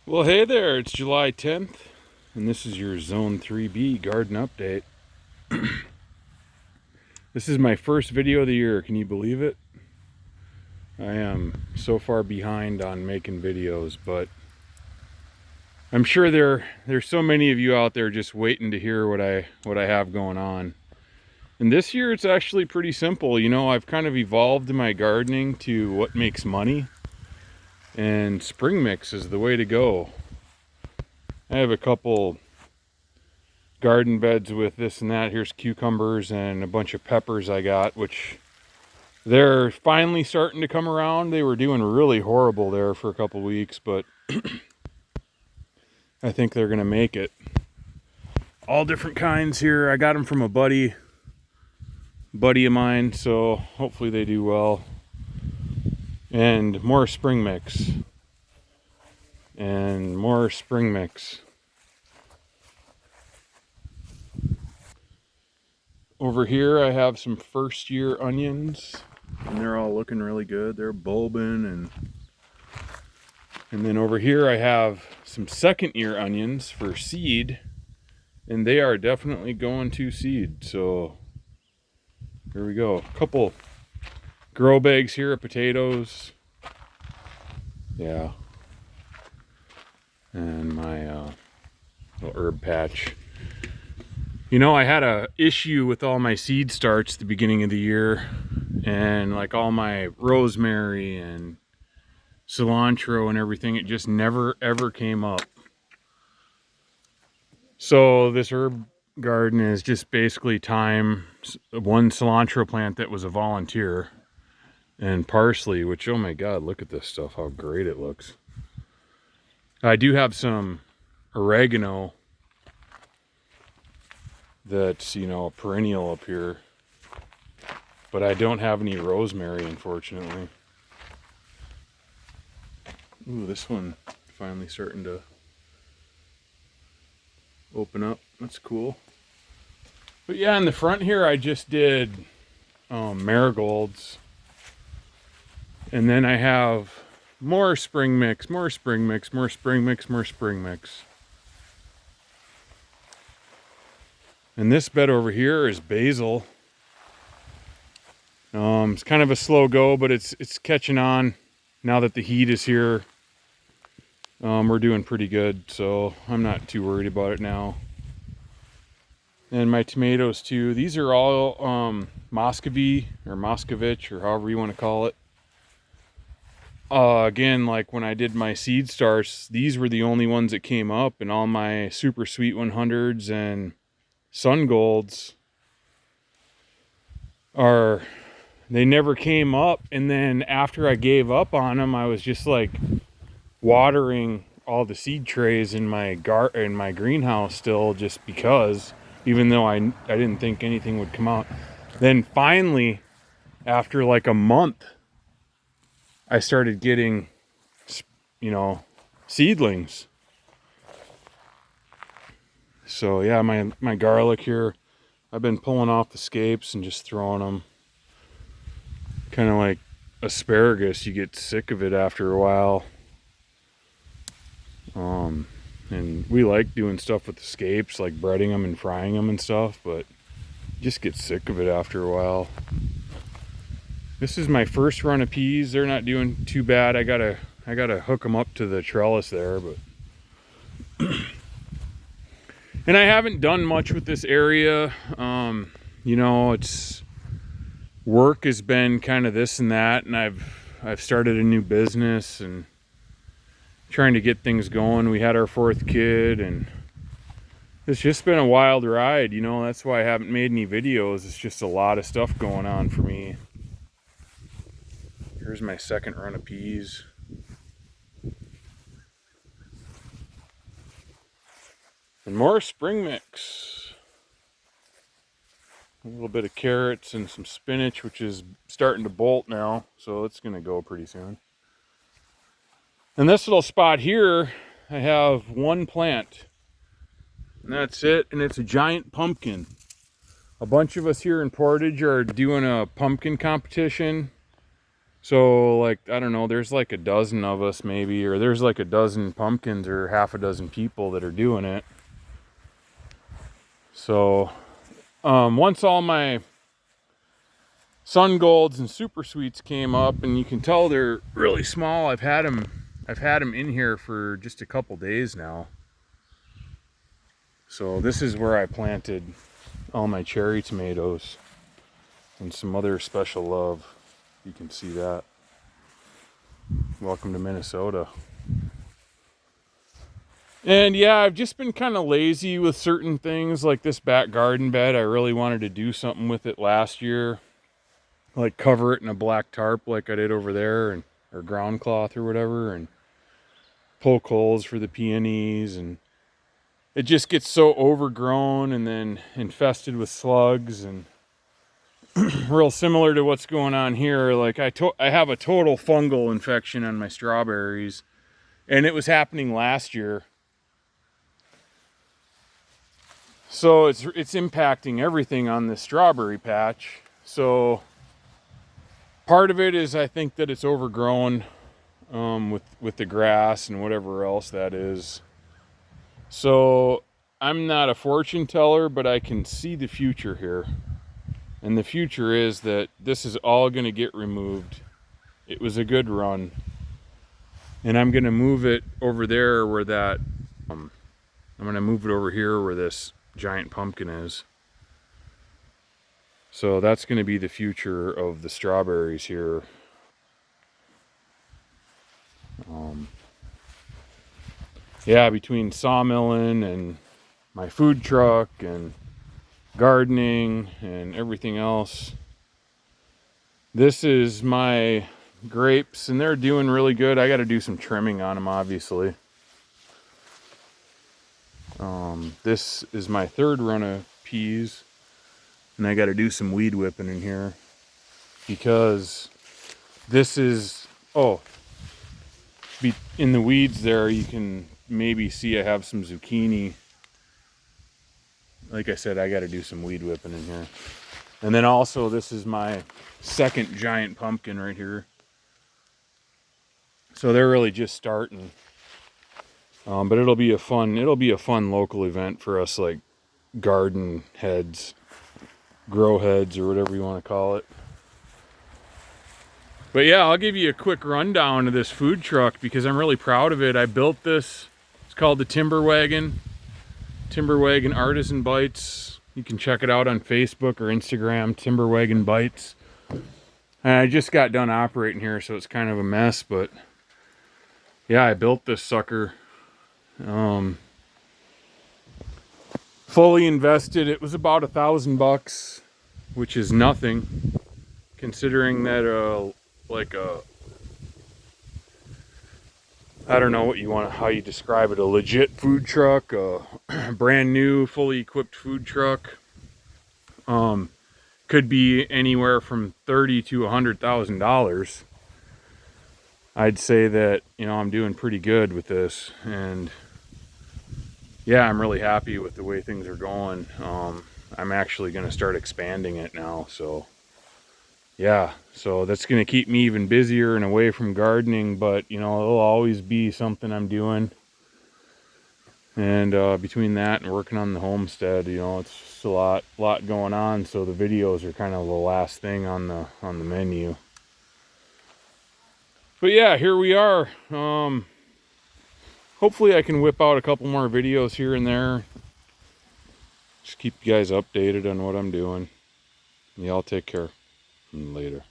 Well, hey there, it's July 10th, and this is your Zone 3B garden update. This is my first video of the year, can you believe it? I am so far behind on making videos, but I'm sure there's so many of you out there just waiting to hear what I have going on. And this year it's actually pretty simple. You know, I've kind of evolved my gardening to what makes money, and spring mix is the way to go. I have a couple garden beds with this and that. Here's cucumbers and a bunch of peppers I got, which they're finally starting to come around. They were doing really horrible there for a couple weeks, but I think they're gonna make it. All different kinds here. I got them from a buddy of mine, so hopefully they do well. And more spring mix. And more spring mix. Over here I have some first year onions, and they're all looking really good. They're bulbing, and then over here I have some second year onions for seed, and they are definitely going to seed. So here we go. A couple grow bags here of potatoes. Yeah. And my little herb patch. You know, I had a issue with all my seed starts at the beginning of the year, and like all my rosemary and cilantro and everything, it just never ever came up. So this herb garden is just basically one cilantro plant that was a volunteer, and parsley, which, oh my god, look at this stuff, how great it looks. I do have some oregano that's, you know, perennial up here, but I don't have any rosemary, unfortunately. Ooh, this one finally starting to open up. That's cool. But yeah, in the front here I just did marigolds, and then I have more spring mix, more spring mix, more spring mix, more spring mix. And this bed over here is basil. It's kind of a slow go, but it's catching on now that the heat is here. We're doing pretty good, so I'm not too worried about it now. And my tomatoes too. These are all Muscovy or Moscovich or however you want to call it. Again, like when I did my seed starts, these were the only ones that came up, and all my super sweet 100s and sun golds they never came up. And then after I gave up on them, I was just like watering all the seed trays in my greenhouse still, just because, even though I didn't think anything would come out. Then finally, after like a month, I started getting, you know, seedlings. So yeah, my garlic here, I've been pulling off the scapes and just throwing them. Kind of like asparagus, you get sick of it after a while. And we like doing stuff with the scapes, like breading them and frying them and stuff, but you just get sick of it after a while. This is my first run of peas. They're not doing too bad. I gotta hook them up to the trellis there, but and I haven't done much with this area. You know, it's work has been kind of this and that, and I've started a new business and trying to get things going. We had our fourth kid, and it's just been a wild ride, you know. That's why I haven't made any videos. It's just a lot of stuff going on for me. Here's my second run of peas. And more spring mix. A little bit of carrots and some spinach, which is starting to bolt now, so it's going to go pretty soon. And this little spot here, I have one plant, and that's it, and it's a giant pumpkin. A bunch of us here in Portage are doing a pumpkin competition, So like, I don't know, there's like a dozen of us maybe, or there's like a dozen pumpkins or half a dozen people that are doing it. So once all my sun golds and super sweets came up, and you can tell they're really small. I've had them in here for just a couple days now. So this is where I planted all my cherry tomatoes and some other special love. You can see that. Welcome to Minnesota. And yeah, I've just been kind of lazy with certain things, like this back garden bed. I really wanted to do something with it last year, like cover it in a black tarp like I did over there, or ground cloth or whatever, and poke holes for the peonies. And it just gets so overgrown and then infested with slugs, and real similar to what's going on here. Like I have a total fungal infection on my strawberries, and it was happening last year. So it's impacting everything on this strawberry patch. So part of it is I think that it's overgrown with the grass and whatever else that is. So I'm not a fortune teller, but I can see the future here. And the future is that this is all going to get removed. It was a good run. And I'm going to move it over there where that, I'm going to move it over here where this giant pumpkin is. So that's going to be the future of the strawberries here. Yeah, between sawmilling and my food truck and gardening and everything else, this is my grapes, and they're doing really good. I got to do some trimming on them, obviously. This is my third run of peas, and I got to do some weed whipping in here because this is, in the weeds there you can maybe see I have some zucchini. Like I said, I got to do some weed whipping in here. And then also, this is my second giant pumpkin right here. So they're really just starting. But it'll be a fun local event for us, like garden heads, grow heads, or whatever you want to call it. But yeah, I'll give you a quick rundown of this food truck because I'm really proud of it. I built this. It's called the Timber Wagon Artisan Bites. You can check it out on Facebook or Instagram, Timber Wagon Bites. And I just got done operating here, so it's kind of a mess, but yeah, I built this sucker. Fully invested. It was about $1,000, which is nothing, considering that I don't know how you describe it, a legit food truck, a brand new, fully equipped food truck, could be anywhere from $30,000 to $100,000. I'd say that, I'm doing pretty good with this, and yeah, I'm really happy with the way things are going. I'm actually going to start expanding it now, so yeah, so that's going to keep me even busier and away from gardening, but it'll always be something I'm doing. And between that and working on the homestead, it's just a lot going on, so the videos are kind of the last thing on the menu. But yeah, here we are. Hopefully I can whip out a couple more videos here and there. Just keep you guys updated on what I'm doing. Y'all take care. Later.